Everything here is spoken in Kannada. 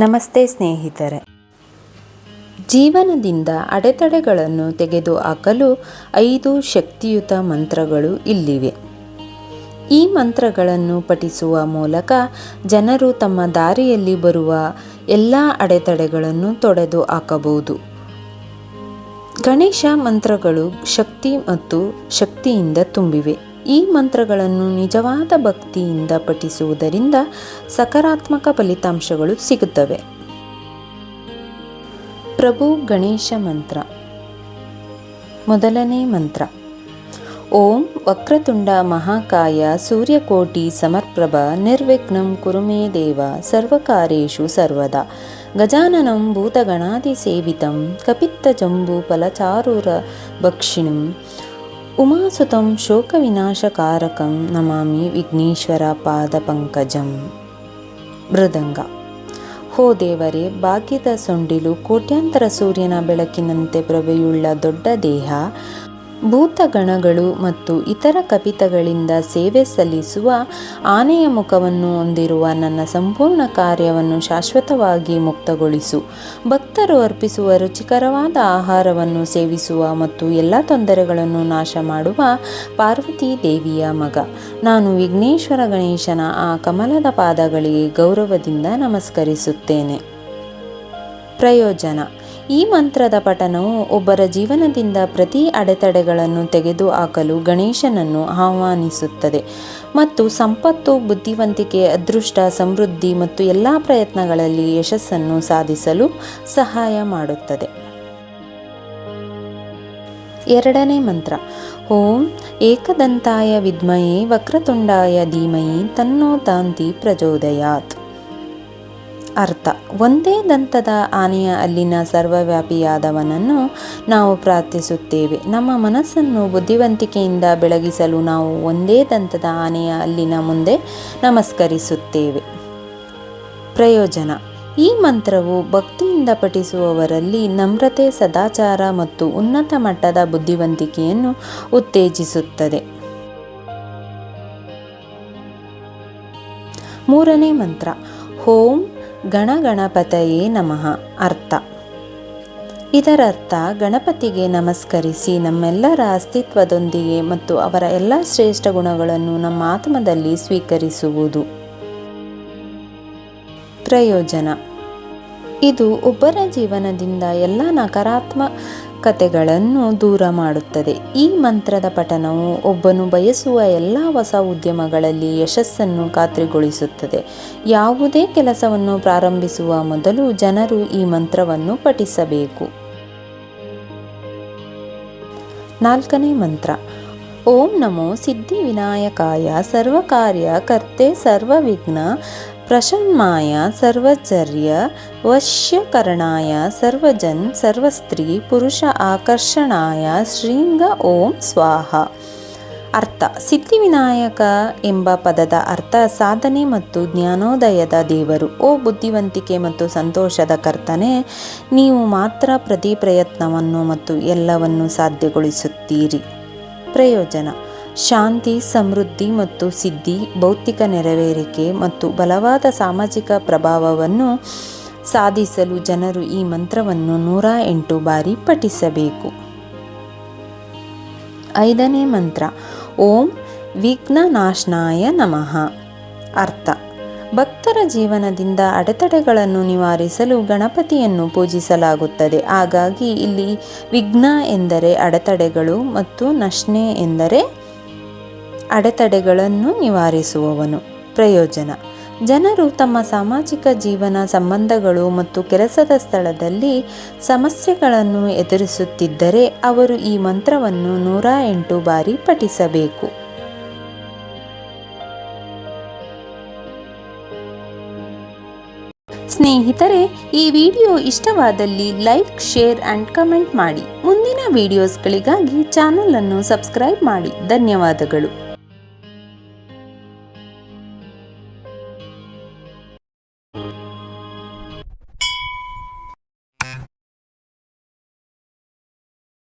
ನಮಸ್ತೆ ಸ್ನೇಹಿತರೆ. ಜೀವನದಿಂದ ಅಡೆತಡೆಗಳನ್ನು ತೆಗೆದುಹಾಕಲು 5 ಶಕ್ತಿಯುತ ಮಂತ್ರಗಳು ಇಲ್ಲಿವೆ. ಈ ಮಂತ್ರಗಳನ್ನು ಪಠಿಸುವ ಮೂಲಕ ಜನರು ತಮ್ಮ ದಾರಿಯಲ್ಲಿ ಬರುವ ಎಲ್ಲ ಅಡೆತಡೆಗಳನ್ನು ತೊಡೆದು ಹಾಕಬಹುದು. ಗಣೇಶ ಮಂತ್ರಗಳು ಶಕ್ತಿ ಮತ್ತು ಶಕ್ತಿಯಿಂದ ತುಂಬಿವೆ. ಈ ಮಂತ್ರಗಳನ್ನು ನಿಜವಾದ ಭಕ್ತಿಯಿಂದ ಪಠಿಸುವುದರಿಂದ ಸಕಾರಾತ್ಮಕ ಫಲಿತಾಂಶಗಳು ಸಿಗುತ್ತವೆ. ಪ್ರಭು ಗಣೇಶ ಮಂತ್ರ. ಮೊದಲನೇ ಮಂತ್ರ. ಓಂ ವಕ್ರತುಂಡ ಮಹಾಕಾಯ ಸೂರ್ಯಕೋಟಿ ಸಮರ್ಪ್ರಭ ನಿರ್ವಿಘ್ನಂ ಕುರು ಮೇ ದೇವ ಸರ್ವಕಾರ್ಯೇಷು ಸರ್ವದಾ ಗಜಾನನಂ ಭೂತಗಣಾಧಿಸೇವಿತಂ ಕಪಿತ್ತಜಂಬೂ ಫಲಚಾರುರ ಭಕ್ಷಿಣಂ ಉಮಾಸುತಂ ಶೋಕವಿನಾಶಕಾರಕಂ ನಮಾಮಿ ವಿಘ್ನೇಶ್ವರ ಪಾದಪಂಕಜಂ. ಮೃದಂಗ. ಹೋ ದೇವರೇ, ಭಾಗ್ಯದ ಸೊಂಡಿಲು, ಕೋಟ್ಯಾಂತರ ಸೂರ್ಯನ ಬೆಳಕಿನಂತೆ ಪ್ರಭೆಯುಳ್ಳ ದೊಡ್ಡ ದೇಹ, ಭೂತಗಣಗಳು ಮತ್ತು ಇತರ ಕಪಿತಗಳಿಂದ ಸೇವೆ ಸಲ್ಲಿಸುವ ಆನೆಯ ಮುಖವನ್ನು ಹೊಂದಿರುವ ನನ್ನ ಸಂಪೂರ್ಣ ಕಾರ್ಯವನ್ನು ಶಾಶ್ವತವಾಗಿ ಮುಕ್ತಗೊಳಿಸು. ಭಕ್ತರು ಅರ್ಪಿಸುವ ರುಚಿಕರವಾದ ಆಹಾರವನ್ನು ಸೇವಿಸುವ ಮತ್ತು ಎಲ್ಲ ತೊಂದರೆಗಳನ್ನು ನಾಶ ಮಾಡುವ ಪಾರ್ವತಿ ದೇವಿಯ ಮಗ ನಾನು ವಿಘ್ನೇಶ್ವರ ಗಣೇಶನ ಆ ಕಮಲದ ಪಾದಗಳಿಗೆ ಗೌರವದಿಂದ ನಮಸ್ಕರಿಸುತ್ತೇನೆ. ಪ್ರಯೋಜನ. ಈ ಮಂತ್ರದ ಪಠನವು ಒಬ್ಬರ ಜೀವನದಿಂದ ಪ್ರತಿ ಅಡೆತಡೆಗಳನ್ನು ತೆಗೆದುಹಾಕಲು ಗಣೇಶನನ್ನು ಆಹ್ವಾನಿಸುತ್ತದೆ ಮತ್ತು ಸಂಪತ್ತು, ಬುದ್ಧಿವಂತಿಕೆ, ಅದೃಷ್ಟ, ಸಮೃದ್ಧಿ ಮತ್ತು ಎಲ್ಲ ಪ್ರಯತ್ನಗಳಲ್ಲಿ ಯಶಸ್ಸನ್ನು ಸಾಧಿಸಲು ಸಹಾಯ ಮಾಡುತ್ತದೆ. ಎರಡನೇ ಮಂತ್ರ. ಓಂ ಏಕದಂತಾಯ ವಿದ್ಮಹೇ ವಕ್ರತುಂಡಾಯ ಧೀಮಹಿ ತನ್ನೋ ದಾಂತಿ ಪ್ರಚೋದಯಾತ್. ಅರ್ಥ. ಒಂದೇ ದಂತದ ಆನೆಯ ಅಲ್ಲಿನ ಸರ್ವವ್ಯಾಪಿಯಾದವನನ್ನು ನಾವು ಪ್ರಾರ್ಥಿಸುತ್ತೇವೆ. ನಮ್ಮ ಮನಸ್ಸನ್ನು ಬುದ್ಧಿವಂತಿಕೆಯಿಂದ ಬೆಳಗಿಸಲು ನಾವು ಒಂದೇ ದಂತದ ಆನೆಯ ಅಲ್ಲಿನ ಮುಂದೆ ನಮಸ್ಕರಿಸುತ್ತೇವೆ. ಪ್ರಯೋಜನ. ಈ ಮಂತ್ರವು ಭಕ್ತಿಯಿಂದ ಪಠಿಸುವವರಲ್ಲಿ ನಮ್ರತೆ, ಸದಾಚಾರ ಮತ್ತು ಉನ್ನತ ಮಟ್ಟದ ಬುದ್ಧಿವಂತಿಕೆಯನ್ನು ಉತ್ತೇಜಿಸುತ್ತದೆ. ಮೂರನೇ ಮಂತ್ರ. ಓಂ ಗಣಗಣಪತಯೇ ನಮಃ. ಅರ್ಥ. ಇದರರ್ಥ ಗಣಪತಿಗೆ ನಮಸ್ಕರಿಸಿ ನಮ್ಮೆಲ್ಲರ ಅಸ್ತಿತ್ವದೊಂದಿಗೆ ಮತ್ತು ಅವರ ಎಲ್ಲ ಶ್ರೇಷ್ಠ ಗುಣಗಳನ್ನು ನಮ್ಮ ಆತ್ಮದಲ್ಲಿ ಸ್ವೀಕರಿಸುವುದು. ಪ್ರಯೋಜನ. ಇದು ಒಬ್ಬರ ಜೀವನದಿಂದ ಎಲ್ಲ ನಕಾರಾತ್ಮಕತೆಗಳನ್ನು ದೂರ ಮಾಡುತ್ತದೆ. ಈ ಮಂತ್ರದ ಪಠನವು ಒಬ್ಬನು ಬಯಸುವ ಎಲ್ಲ ಹೊಸ ಉದ್ಯಮಗಳಲ್ಲಿ ಯಶಸ್ಸನ್ನು ಖಾತ್ರಿಗೊಳಿಸುತ್ತದೆ. ಯಾವುದೇ ಕೆಲಸವನ್ನು ಪ್ರಾರಂಭಿಸುವ ಮೊದಲು ಜನರು ಈ ಮಂತ್ರವನ್ನು ಪಠಿಸಬೇಕು. ನಾಲ್ಕನೇ ಮಂತ್ರ. ಓಂ ನಮೋ ಸಿದ್ಧಿವಿನಾಯಕಾಯ ಸರ್ವಕಾರ್ಯ ಕರ್ತೆ ಸರ್ವವಿಘ್ನ ಪ್ರಶಮನಾಯ ಸರ್ವಚರ್ಯ ವಶ್ಯಕರಣಾಯ ಸರ್ವಜನ್ ಸರ್ವಸ್ತ್ರೀ ಪುರುಷ ಆಕರ್ಷಣಾಯ ಶ್ರೀಂಗ ಓಂ ಸ್ವಾಹ. ಅರ್ಥ. ಸಿದ್ಧಿವಿನಾಯಕ ಎಂಬ ಪದದ ಅರ್ಥ ಸಾಧನೆ ಮತ್ತು ಜ್ಞಾನೋದಯದ ದೇವರು. ಓ ಬುದ್ಧಿವಂತಿಕೆ ಮತ್ತು ಸಂತೋಷದ ಕರ್ತನೆ, ನೀವು ಮಾತ್ರ ಪ್ರತಿ ಪ್ರಯತ್ನವನ್ನು ಮತ್ತು ಎಲ್ಲವನ್ನು ಸಾಧ್ಯಗೊಳಿಸುತ್ತೀರಿ. ಪ್ರಯೋಜನ. ಶಾಂತಿ, ಸಮೃದ್ಧಿ ಮತ್ತು ಸಿದ್ಧಿ, ಭೌತಿಕ ನೆರವೇರಿಕೆ ಮತ್ತು ಬಲವಾದ ಸಾಮಾಜಿಕ ಪ್ರಭಾವವನ್ನು ಸಾಧಿಸಲು ಜನರು ಈ ಮಂತ್ರವನ್ನು 108 ಬಾರಿ ಪಠಿಸಬೇಕು. ಐದನೇ ಮಂತ್ರ. ಓಂ ವಿಘ್ನನಾಶನಾಯ ನಮಃ. ಅರ್ಥ. ಭಕ್ತರ ಜೀವನದಿಂದ ಅಡೆತಡೆಗಳನ್ನು ನಿವಾರಿಸಲು ಗಣಪತಿಯನ್ನು ಪೂಜಿಸಲಾಗುತ್ತದೆ. ಹಾಗಾಗಿ ಇಲ್ಲಿ ವಿಘ್ನ ಎಂದರೆ ಅಡೆತಡೆಗಳು ಮತ್ತು ನಾಶನೆ ಎಂದರೆ ಅಡೆತಡೆಗಳನ್ನು ನಿವಾರಿಸುವವನು. ಪ್ರಯೋಜನ. ಜನರು ತಮ್ಮ ಸಾಮಾಜಿಕ ಜೀವನ, ಸಂಬಂಧಗಳು ಮತ್ತು ಕೆಲಸದ ಸ್ಥಳದಲ್ಲಿ ಸಮಸ್ಯೆಗಳನ್ನು ಎದುರಿಸುತ್ತಿದ್ದರೆ ಅವರು ಈ ಮಂತ್ರವನ್ನು 108 ಬಾರಿ ಪಠಿಸಬೇಕು. ಸ್ನೇಹಿತರೆ, ಈ ವಿಡಿಯೋ ಇಷ್ಟವಾದಲ್ಲಿ ಲೈಕ್, ಶೇರ್ ಆ್ಯಂಡ್ ಕಮೆಂಟ್ ಮಾಡಿ. ಮುಂದಿನ ವಿಡಿಯೋಸ್ಗಳಿಗಾಗಿ ಚಾನಲ್ ಅನ್ನು ಸಬ್ಸ್ಕ್ರೈಬ್ ಮಾಡಿ. ಧನ್ಯವಾದಗಳು.